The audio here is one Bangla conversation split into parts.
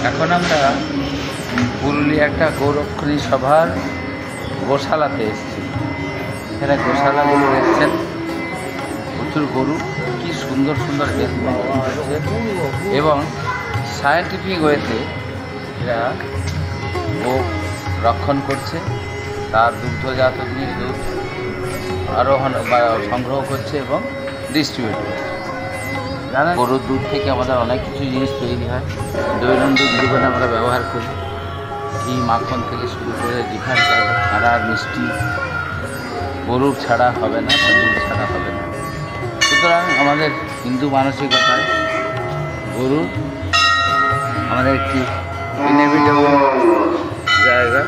এখন আমরা পুরুলিয়া একটা গৌরক্ষণী সভার গোশালাতে এসেছি। এখানে গোশালাগুলো এসছেন প্রচুর গরু, কি সুন্দর সুন্দর এবং সায়েন্টিফিক ওয়েতে এরা গোপ রক্ষণ করছে, তার দুগ্ধজাত জিনিস দুধ আরোহণ বা সংগ্রহ করছে এবং ডিস্ট্রিবিউট করছে। জানেন, গরুর দুধ থেকে আমাদের অনেক কিছু জিনিস তৈরি হয়, দৈনন্দিন জীবনে আমরা ব্যবহার করি। ঘি মাখন থেকে শুরু করে রিফাইন ছাড়া মিষ্টি গরুর ছাড়া হবে না, দুধ ছাড়া হবে না। সুতরাং আমাদের হিন্দু মানসিকতায় গরু আমাদের একটি ইনএভিটেবল জায়গা।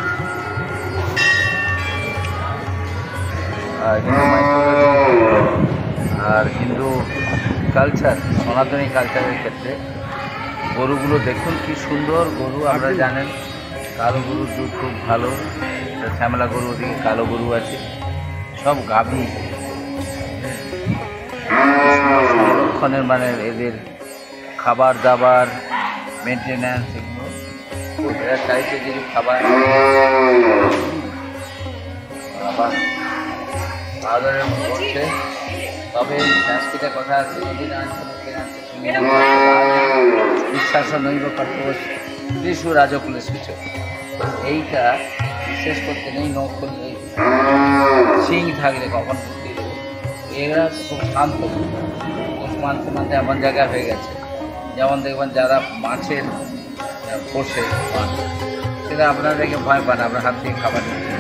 আর হিন্দু কালচার, সনাতনী কালচারের ক্ষেত্রে গরুগুলো দেখুন কি সুন্দর গরু। আপনারা জানেন কালো গরুর দুধ খুব ভালো, শ্যামলা গরু, ওদিকে কালো গরু আছে, সব গাভী সংরক্ষণের মানে এদের খাবার দাবার মেনটেন্যান্স এগুলো এরা চাইছে কিছু খাবার আবার আদরের করছে। তবে সংস্কৃতের কথা আছে, বিশ্বাস নৈব কর্তব্য ত্রিশু রাজকুলে সূচ। এইটা বিশেষ করতে নেই, নখ করলে সিং থাকলে কখন মুক্তি দেবে। এরা খুব শান্ত, মানতে মানতে এমন জায়গায় হয়ে গেছে। যেমন দেখবেন যারা মাছের পোষে মাছ, সেটা আপনারা দেখে ভয় পান, আপনার হাত থেকে খাবার নিচ্ছে,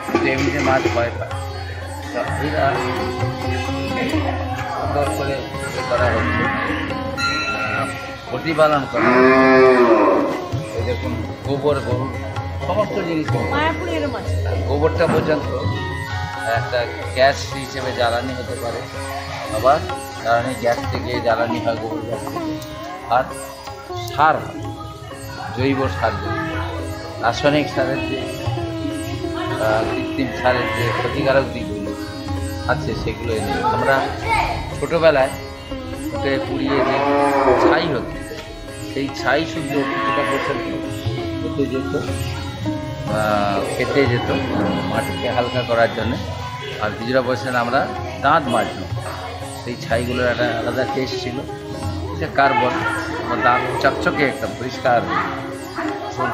কিন্তু এমনিতে মাছ ভয় পায়। এরা সুন্দর করে করা হচ্ছে, প্রতিপালন করা। এই দেখুন গোবর, গরু সমস্ত জিনিস, গোবরটা পর্যন্ত একটা গ্যাস হিসেবে জ্বালানি হতে পারে, আবার জ্বালানি গ্যাস থেকে জ্বালানি হয় গোবর গ্যাস থেকে, আর সার হয়, জৈব সার। রাসায়নিক সারের যে কৃত্রিম সারের যে ক্ষতিকারক দিকগুলো আছে সেগুলো এনে আমরা ছোটোবেলায় ফুটে পুড়িয়ে যে ছাই হতো, সেই ছাই শুদ্ধ কিছুটা পর্যন্ত হতে যেত, খেতে যেত মাটিকে হালকা করার জন্যে। আর কিছুটা পর্যন্ত আমরা দাঁত মাজতাম, সেই ছাইগুলোর একটা আলাদা টেস্ট ছিল, সে কার্বন, দাঁত চকচকে একটা পরিষ্কার।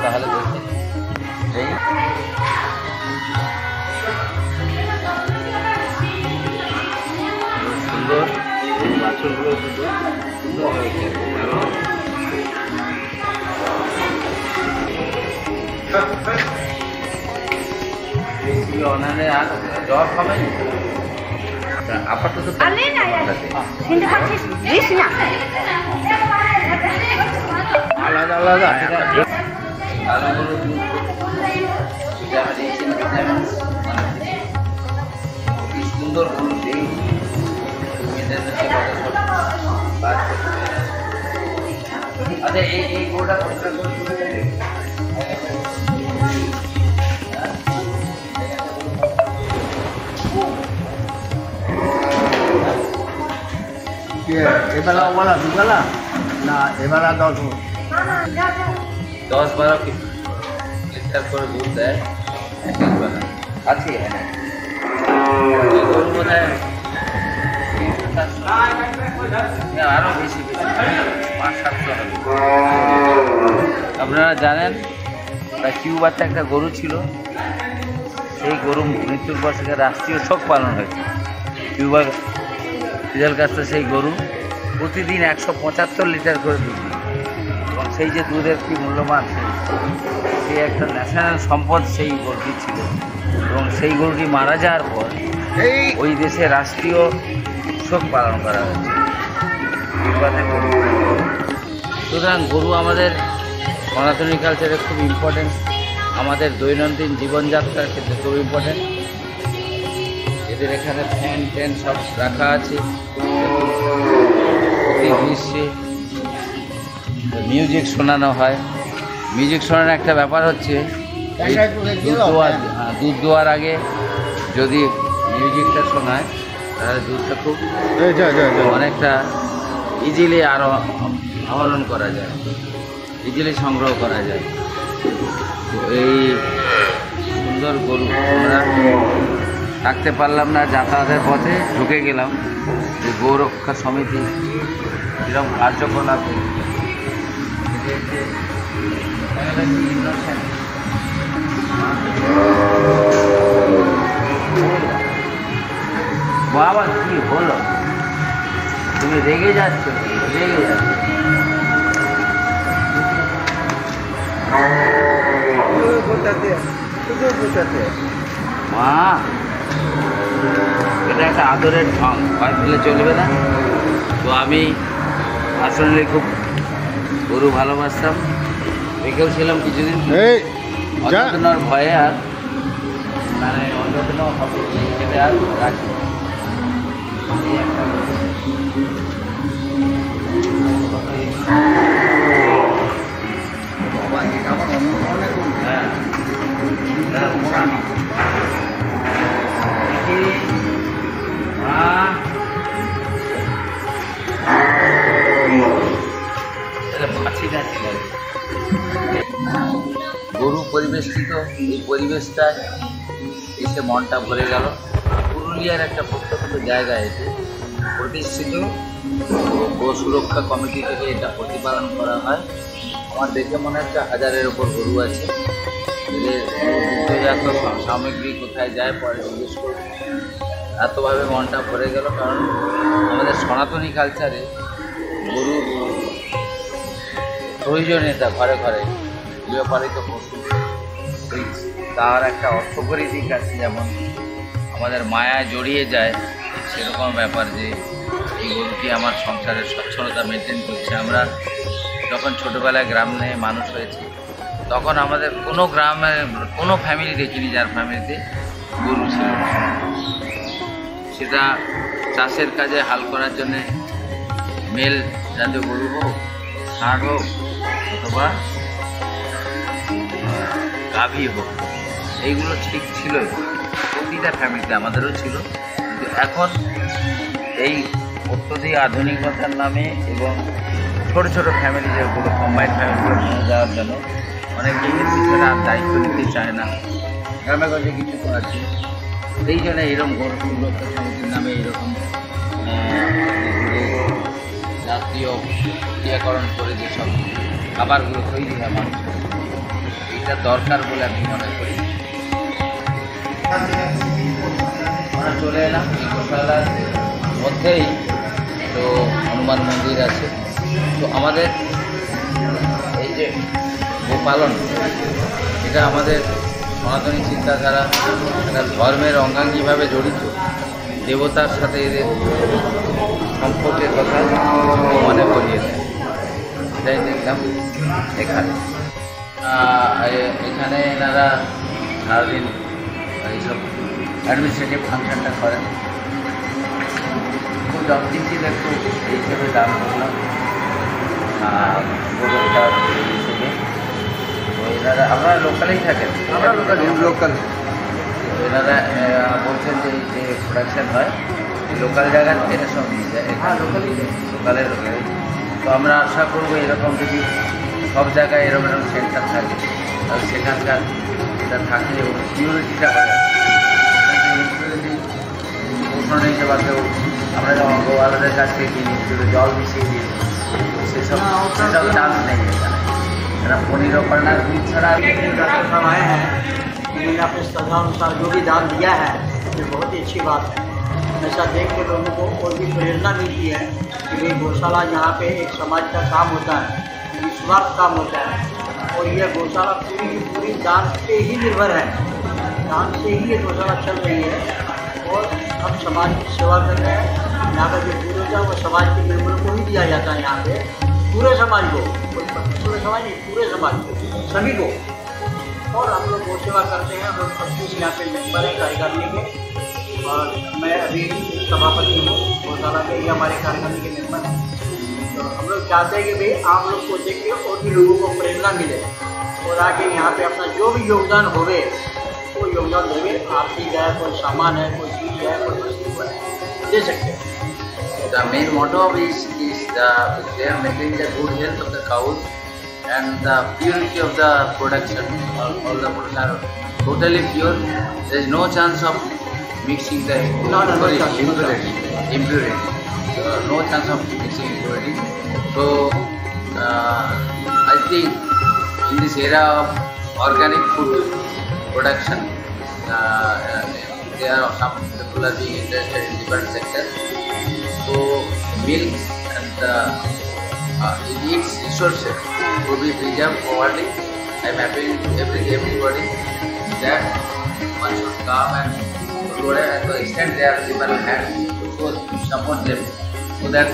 তাহলে দেখে এই সুন্দর বাছুরগুলো শুধু সুন্দর হয়েছে। অনানে আর জ্বর হবে আপাতত আলাদা আলাদা সুন্দর আচ্ছা, এই গোটা এবেলা ওবেলা দুবেলা না, এবেলা 10-12 লিটার করে দুধ দেয় একবেলা। আছে গরু বোধ হয় আরও বেশি 500-700 হবে। আপনারা জানেন কিউবাতে একটা গরু ছিল, সেই গরু মৃত্যুর পর থেকে রাষ্ট্রীয় শোক পালন হয়েছে। কিউবার ফিদেল কাস্ট্রো সেই গরু প্রতিদিন 175 লিটার করে দুধ দিত, এবং সেই যে দুধের কী মূল্যমান, সেই একটা ন্যাশনাল সম্পদ সেই গরুটি ছিল। এবং সেই গরুটি মারা যাওয়ার পর ওই দেশে রাষ্ট্রীয় শোক পালন করা হয়েছে। সুতরাং গরু আমাদের সনাতনী কালচারে খুব ইম্পর্টেন্ট, আমাদের দৈনন্দিন জীবনযাত্রার ক্ষেত্রে খুব ইম্পর্টেন্ট। এদের এখানে ফ্যান ট্যান সব রাখা আছে। প্রতি গ্রীষ্মে মিউজিক শোনানো হয়। মিউজিক শোনানোর একটা ব্যাপার হচ্ছে দুধ দেওয়ার আগে যদি মিউজিকটা শোনায় তাহলে দুধটা খুব অনেকটা ইজিলি আরও আহরণ করা যায়। ইজিলি সংগ্রহ করা যায়। তো এই সুন্দর গরু আমরা থাকতে পারলাম না, যাতায়াতের পথে ঢুকে গেলাম যে গৌরক্ষা সমিতি এরকম কার্যকলাপে বাবা কি হলো, তুমি রেগে যাচ্ছ? রেগে যাচ্ছ মা, এটা একটা আদরের ঢং, ভয় পেলে চলবে না। তো আমি আসলে খুব গরু ভালোবাসতাম, রেখেও ছিলাম কিছুদিন, অযত্নর ভয়ে আর মানে অযত্ন হবে সেটা আর রাখি। গরু পরিবেষ্টিত এই পরিবেশটা এসে মনটা ভরে গেল। পুরুলিয়ার একটা প্রত্যন্ত জায়গায় এসে প্রতিষ্ঠিত গো সুরক্ষা কমিটি থেকে এটা প্রতিপালন করা হয়। আমার দেখে মনে হচ্ছে 1000-এর ওপর গরু আছে। এদের দুগ্ধজাত সামগ্রী কোথায় যায় পরে জিজ্ঞেস করব। এতভাবে মনটা ভরে গেল, কারণ আমাদের সনাতনী কালচারে গরুর প্রয়োজনীয়তা ঘরে ঘরে গৃহপালিত পশু, তার একটা অর্থকরী দিক আছে, যেমন আমাদের মায়া জড়িয়ে যায় সেরকম ব্যাপার যে এই গরুটি আমার সংসারের স্বচ্ছলতা মেনটেন করছে। আমরা যখন ছোটোবেলায় গ্রামে মানুষ হয়েছি তখন আমাদের কোনো গ্রামে কোনো ফ্যামিলি দেখিনি যার ফ্যামিলিতে গরু ছিল। সেটা চাষের কাজে হাল করার জন্যে মেল জাতীয় গরু হোক, ষাঁড় হোক অথবা গাভী হোক, এইগুলো ঠিক ছিল প্রতিটা ফ্যামিলিতে, আমাদেরও ছিল। কিন্তু এখন এই অত্যধিক আধুনিকতার নামে এবং ছোটো ছোটো ফ্যামিলি যেগুলো কম্বাইন্ড ফ্যামিলিগুলো নিয়ে যাওয়ার জন্য অনেকেই পিছনে আর দায়িত্ব নিতে চায় না, গ্রামে গঞ্জে কিছু করাচ্ছে। এই জন্য এইরকম গরু সুরক্ষা সমিতির নামে এইরকম জাতীয় ক্রিয়াকরণ করে যেসব খাবারগুলো তৈরি হয় মানুষের, এটা দরকার বলে আমি মনে করি। আমরা চলে এলাম এই গোশালার মধ্যেই তো হনুমান মন্দির আছে। তো আমাদের এই যে গোপালন, এটা আমাদের সনাতনী চিন্তাধারা, এটা ধর্মের অঙ্গাঙ্গিভাবে জড়িত। দেবতার সাথে এদের সম্পর্কের কথা মনে করিয়ে দেয়। এটাই দেখলাম এখানে। এখানে এনারা সারাদিন এইসব অ্যাডমিনিস্ট্রেটিভ ফাংশনটা করেন। খুব যত্নশীল একটু এই হিসেবে দাম করলাম গোরক্ষার হিসেবে। তো এনারা আপনারা লোকালেই থাকেন? আমরা লোকাল। এনারা বলছেন যে এই যে প্রোডাকশান হয় লোকাল জায়গার থেকে সব নিয়ে যায়। হ্যাঁ, লোকালই লোকালের লোকালে। তো আমরা আশা করবো এরকম যদি সব জায়গায় এরকম এরকম সেন্টার থাকে তাহলে সেখানকার এটা থাকলে সিকিউরিটিটা হয়। সিকিউরিটি প্রশ্ন নেই যে বাদেও আমরা যেমন গোয়ালাদের কাছ থেকে কিনি জল মিশিয়ে দিই, সেসব চান্স নেই এখানে। এরা পনিরও করে না, দুধ ছাড়া। डॉक्टर साहब आए हैं, उन्होंने अपने श्रद्धानुसार जो भी दान दिया है ये बहुत ही अच्छी बात है। ऐसा देख के लोगों को और भी प्रेरणा मिलती है कि भाई गौशाला यहाँ पे एक समाज का काम होता है, निस्वार्थ काम होता है। और ये गौशाला पूरी की पूरी दान पे ही निर्भर है, दान से ही ये गौशाला चल रही है। और हम समाज की सेवा कर रहे हैं। यहाँ का जो दूध होता है वो समाज के मेम्बरों को ही दिया जाता है, यहाँ पे पूरे समाज को, पूरे समाज नहीं, पूरे समाज को, सभी को। और हम लोग गौ सेवा करते हैं। हम लोग 25 यहाँ पे मेम्बर हैं कार्यकारिणी के, और मैं अभी सभापति हूँ गौशाला के। ये हमारे कार्यकारिणी के मेम्बर हैं। तो हम लोग चाहते हैं कि भाई आप लोग को देख के और भी लोगों को प्रेरणा मिले और आके यहाँ पे अपना जो भी योगदान होवे वो योगदान देवे। आर्थिक है, कोई सामान है, कोई चीज़ है, कोई वस्तु है, दे सकते हैं। The main motto of is the they are maintaining the good health of the cows and the purity of the production. All the products are totally pure. There is no chance of mixing the No chance. impurity. No chance of mixing impurity. So I think in this era of organic food production, there are some people are being interested in different sectors. So milk and its resources to be preserved forwardly. I am appealing to everybody that one should come and to extend their liberal hand to support them so that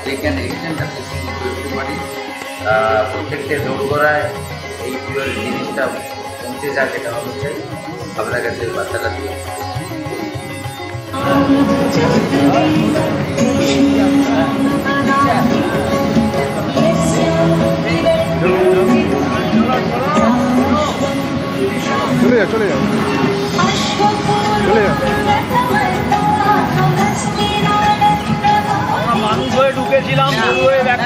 they can extend the facility to everybody. প্রত্যেকটা দোরগোড়ায় এই পিওর জিনিসটা পৌঁছে যাক, এটা হতে চাই। আপনার কাছে বার্তাটা দিয়ে চলে যাও মানুষ হয়ে ঢুকেছিলাম, গরু হয়ে ব্যাক